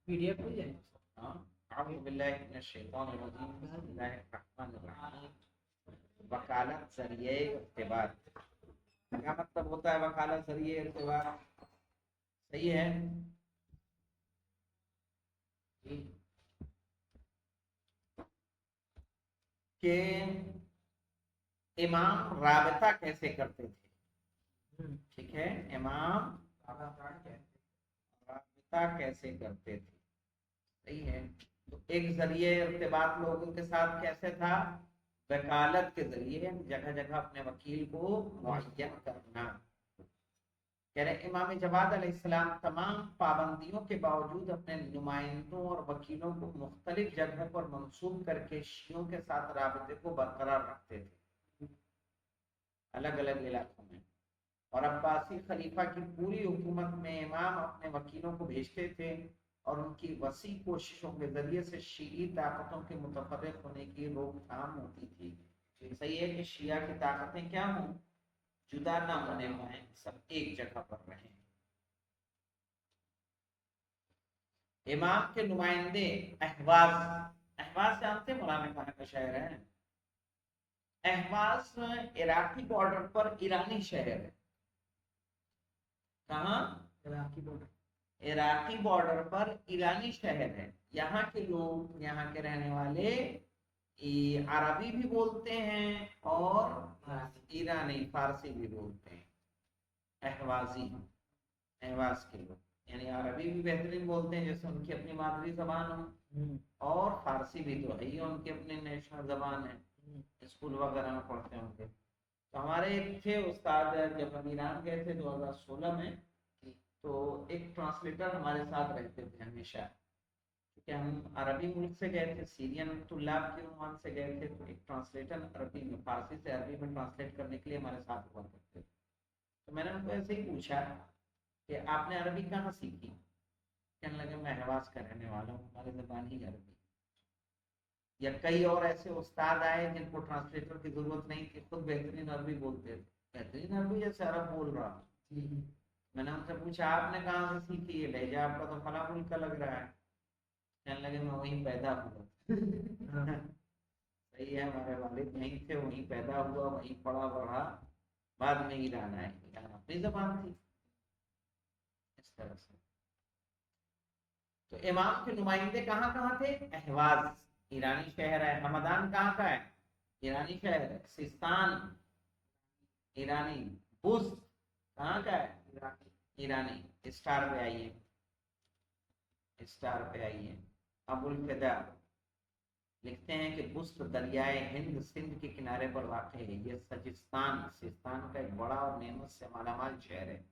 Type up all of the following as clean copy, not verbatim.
PDF हो जाए। हाँ, अऊज़ु बिल्लाहि मिनश शैतानिर रजीम, बिस्मिल्लाहिर रहमानिर रहीम। वकालत ज़रिए इर्तिबात, क्या मतलब होता है वकालत ज़रिए इर्तिबात? सही है कि इमाम राबता कैसे करते थे। ठीक है, इमाम राबता कैसे करते थे। सही है, तो एक जरिए इर्तिबात लोगों के साथ कैसे था? वकालत के जरिए, जगह जगह अपने वकील को मुअय्यन करना। कह रहे इमाम जवाद अलैहिस्सलाम तमाम पाबंदियों के बावजूद अपने नुमाइंदों और वकीलों को मुख्तलिफ जगहों पर मंसूब करके शियों के साथ राबते को बरकरार रखते थे अलग अलग इलाकों में। और अब्बासी खलीफा की पूरी हुकूमत में इमाम अपने वकीलों को भेजते थे और उनकी वसी कोशिशों के जरिए से शीई ताकतों के मुतफर्रिक होने की रोकथाम होती थी। सही है कि शिया की ताकतें क्या हों, जुदा ना होने पाए, सब एक जगह पर रहें। इमाम के नुमाइंदे अहवाज, अहवाज जानते हैं मौलाना कहाँ का शहर है? अहवाज इराकी बॉर्डर पर ईरानी शहर है। कहाँ? इराकी बॉर्डर, इराकी बॉर्डर पर ईरानी शहर है। यहाँ के लोग, यहाँ के रहने वाले अरबी भी बोलते हैं और ईरानी फारसी भी बोलते हैं। अहवाजी, अहवाज के लोग, यानी अरबी भी बेहतरीन बोलते हैं जैसे उनकी अपनी मादरी जबान हो, और फारसी भी तो है ही, उनकी अपनी नेशनल जबान है, स्कूल वगैरह में पढ़ते होंगे। तो हमारे थे उस्ताद, जब हम ईरान गए थे 2016 में, तो एक ट्रांसलेटर हमारे साथ रहते थे हमेशा, क्योंकि हम अरबी मुल्क से गए थे, सीरियन तुल्लाब के उन्वान से गए थे, तो एक ट्रांसलेटर अरबी में, फारसी से अरबी में ट्रांसलेट करने के लिए हमारे साथ हुआ करते थे। तो मैंने उनको ऐसे ही पूछा कि आपने अरबी कहाँ सीखी? कहने लगे मैं अहवाज का रहने वाला हूँ, हमारी ज़बान ही अरबी। या कई और ऐसे उस्ताद आए जिनको ट्रांसलेटर की जरूरत नहीं थी, खुद बेहतरीन अरबी बोलते थे, बेहतरीन अरबी जैसे अरब बोल रहा। मैंने उनसे पूछा आपने कहाँ से सीखी है, लहजा आपका तो फला मुल्क का लग रहा है। कहने लगे मैं वहीं पैदा हुआ। सही है, हमारे वालिद वहीं थे, वहीं पैदा हुआ, वहीं पढ़ा बढ़ा, बाद में ईरान आए, ईरान अपनी जबान थी। इस तरह से तो इमाम के नुमाइंदे कहाँ कहाँ थे? अहवाज ईरानी शहर है। हमदान कहाँ का है? ईरानी शहर है। सिस्तान ईरानी। बुस कहाँ का है? ईरानी। स्टार पे आइए, स्टार पे आइए। अबुल फिदा लिखते हैं कि बुस्त दरियाए हिंद सिंध के किनारे पर वाक़ है। ये सजिस्तान, सिस्तान का एक बड़ा और नेमत से मालामाल शहर है।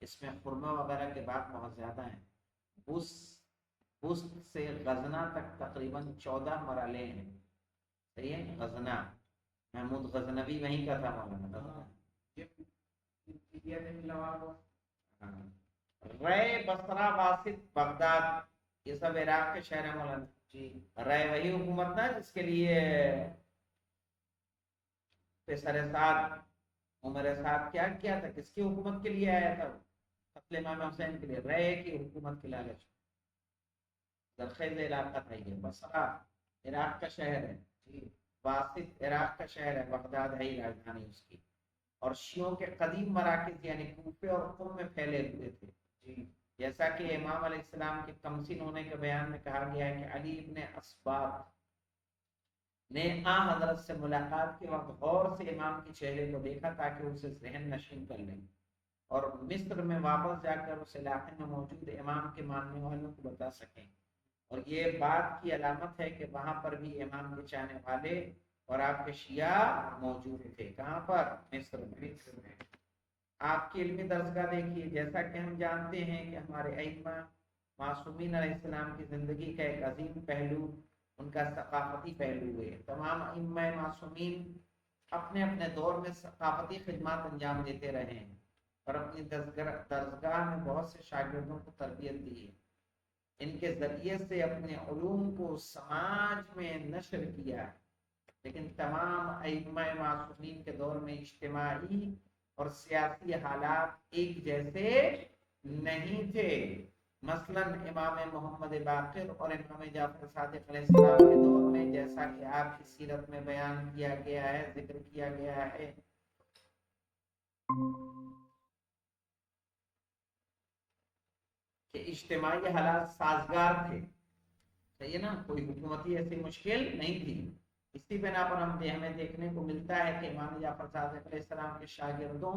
इसमें खुरमा वगैरह के बाग बहुत ज्यादा हैं। बुस, बुस्त से गजना तक तकरीबन 14 मरहले हैं। सही है, गजना, महमूद गजनवी वहीं का था मौलाना। रे, बसरा, बासित, बगदाद, ये सब इराक के शहर है मौलाना जी। रे वही हुकूमत ना जिसके लिए पेसर साद, उमर साद क्या किया था, किसकी हुकूमत के लिए आया था? कत्ल इमाम हुसैन के लिए, रे की हुकूमत की लालच। दरखेज इलाका था ये। बसरा इराक का शहर है, वासित इराक का शहर है, बगदाद है ही राजधानी उसकी। और शियों के कदीम मराकिज यानी कूफे और कुम में फैले हुए थे। जैसा कि इमाम अलैहिस्सलाम के कमसिन होने के बयान में कहा गया है कि अली इब्ने अस्बात ने आ हजरत से मुलाकात के वक्त गौर से इमाम के चेहरे को देखा ताकि उसे जहन नशीन कर लें और मिस्र में वापस जाकर उस इलाके में मौजूद इमाम के मानने वालों को बता सकें। और ये बात की अलामत है कि वहां पर भी इमाम के चाहने वाले और आपके शिया मौजूद थे। कहाँ पर? मिस्र में। आपकी इल्मी दर्जगाह देखिए, जैसा कि हम जानते हैं कि हमारे अइम्मा मासूमीन अलैहिस्सलाम की जिंदगी का एक अजीम पहलू उनका सकाफती पहलू है। तमाम अइम्मा मासूमीन अपने अपने दौर में सकाफती खिदमत अंजाम देते रहे हैं और अपनी दरगाह में बहुत से शागिर्दों को तरबियत दी है। इनके जरिए से अपने उलूम को समाज में नशर किया है। लेकिन तमाम अइम्मा मासूमीन के दौर में इज्तिमाई और सियासी हालात एक जैसे नहीं थे। مثلاً امام محمد باقر اور امام جعفر صادق علیہ السلام کے دور میں، جیسا کہ آپ کی سیرت میں بیان کیا گیا ہے، ذکر کیا گیا ہے، کہ اجتماعی حالات سازگار تھے، صحیح ہے نا، کوئی حکومتی ایسی مشکل نہیں تھی۔ اسی بنا پر ہمیں دیکھنے کو ملتا ہے کہ امام جعفر صادق علیہ السلام کے شاگردوں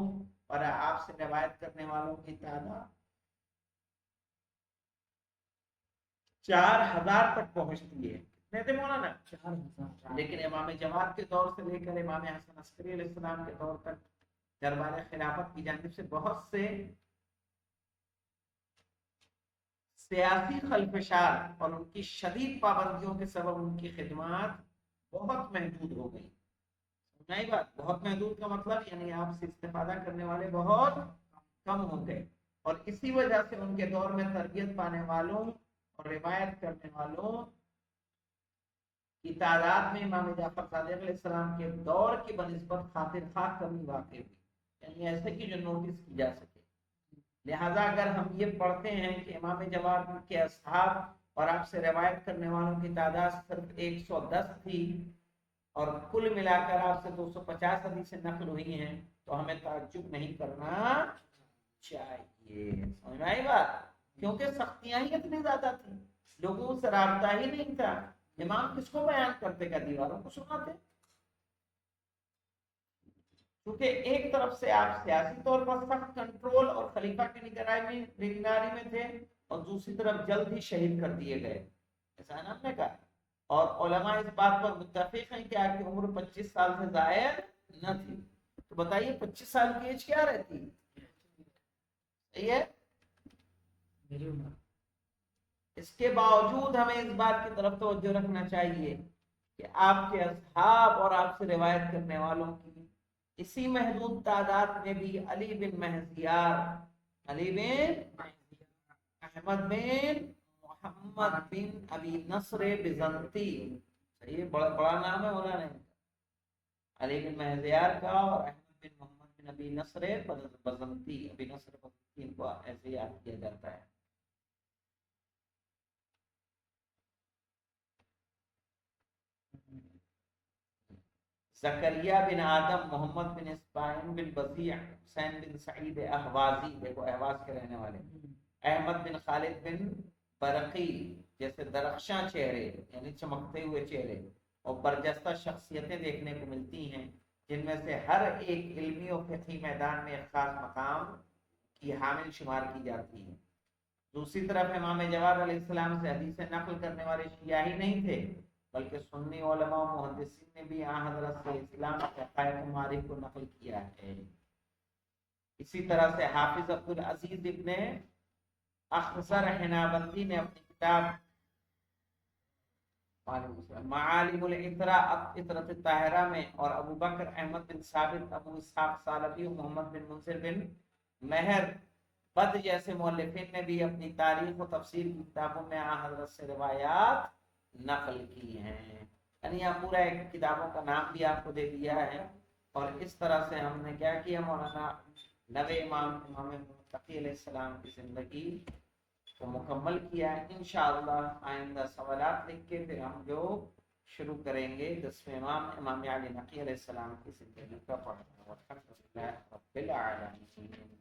اور آپ سے روایت کرنے والوں کی تعداد 4000 تک پہنچتی ہے۔ کتنے تھے مولانا؟ 4000۔ لیکن امام جواد کے دور سے لے کر امام حسن عسکری علیہ السلام کے دور تک دربار خلافت کی جانب سے بہت سے سیاسی خلفشار اور ان کی شدید پابندیوں کے سبب ان کی خدمات بہت محدود ہو گئی۔ نہیں بات، بہت محدود کا مطلب یعنی آپ سے استفادہ کرنے والے بہت کم ہو گئے، اور اسی وجہ سے ان کے دور میں تربیت پانے والوں اور روایت کرنے والوں کی تعداد میں امام جعفر صادق علیہ السلام کے دور کی بنسبت خاطر خواہ کمی واقع ہوئی، یعنی ایسے کہ جو نوٹس کی جا سکے۔ لہذا اگر ہم یہ پڑھتے ہیں کہ امام جواد کے اصحاب اور آپ سے روایت کرنے والوں کی تعداد صرف 110 تھی اور کل ملا کر آپ سے 250 حدیثیں نقل ہوئی ہیں، تو ہمیں تعجب نہیں کرنا چاہیے۔ سمجھ میں آئی بات؟ کیونکہ سختیاں ہی اتنی زیادہ تھیں، لوگوں سے رابطہ ہی نہیں تھا۔ امام کس کو بیان کرتے کا؟ دیواروں کو سناتے۔ کیونکہ ایک طرف سے آپ سیاسی طور پر سخت کنٹرول اور خلیفہ کی نگرانی میں تھے، اور دوسری طرف جلد ہی شہید کر دیے گئے، ایسا نا آپ نے کہا۔ اور علماء اس بات پر متفق ہیں کہ آپ کی عمر 25 سال سے زائد نہ تھی۔ تو بتائیے 25 سال کی ایج کیا رہتی؟ صحیح ہے؟ میری عمر۔ اس کے باوجود ہمیں اس بات کی طرف توجہ رکھنا چاہیے کہ آپ کے اصحاب اور آپ سے روایت کرنے والوں کی اسی محدود تعداد میں بھی علی بن مہزیار، علی بن احمد بن محمد بن ابی نصر بزنطی، یہ بڑا نام ہے مولانا، علی بن مہزیار کا اور احمد بن محمد بن ابی نصر بزنطی، ابی نصر بزنطی کو ایسے یاد کیا جاتا ہے۔ زکریہ بن آدم، محمد بن اسماعیل بن بزیع، حسین بن سعید احوازی، دیکھو احواز کے رہنے والے، احمد بن خالد بن برقی، جیسے درخشاں چہرے یعنی چمکتے ہوئے چہرے اور برجستہ شخصیتیں دیکھنے کو ملتی ہیں، جن میں سے ہر ایک علمی اور فقہی میدان میں ایک خاص مقام کی حامل شمار کی جاتی ہے۔ دوسری طرف امام جواد علیہ السلام سے حدیثیں نقل کرنے والے شیعہ ہی نہیں تھے، بلکہ سنی علماء و محدثین نے بھی حضرت سے اسلام کے عقائد و معارف کو نقل کیا ہے۔ اسی طرح سے حافظ عبد العزیز ابن اخضر حنابندی نے اپنی کتاب معالم العطرۃ الطاہرہ میں، اور ابو بکر احمد بن ثابت، ابو اسحاق ثعلبی، محمد بن منصر بن مہر بد جیسے مؤلفین نے بھی اپنی تاریخ و تفسیر کی کتابوں میں حضرت سے روایات نقل کی ہیں۔ یعنی یہاں پورا ایک کتابوں کا نام بھی آپ کو دے دیا ہے، اور اس طرح سے ہم نے کیا کیا مولانا، نوے امام تقی علیہ السلام کی زندگی کو مکمل کیا ہے۔ انشاءاللہ آئندہ سوالات لکھ کے پھر ہم جو شروع کریں گے 10ویں امام امام علی نقی علیہ السلام کی زندگی کا پڑھنا۔ الحمدللہ رب العالمین۔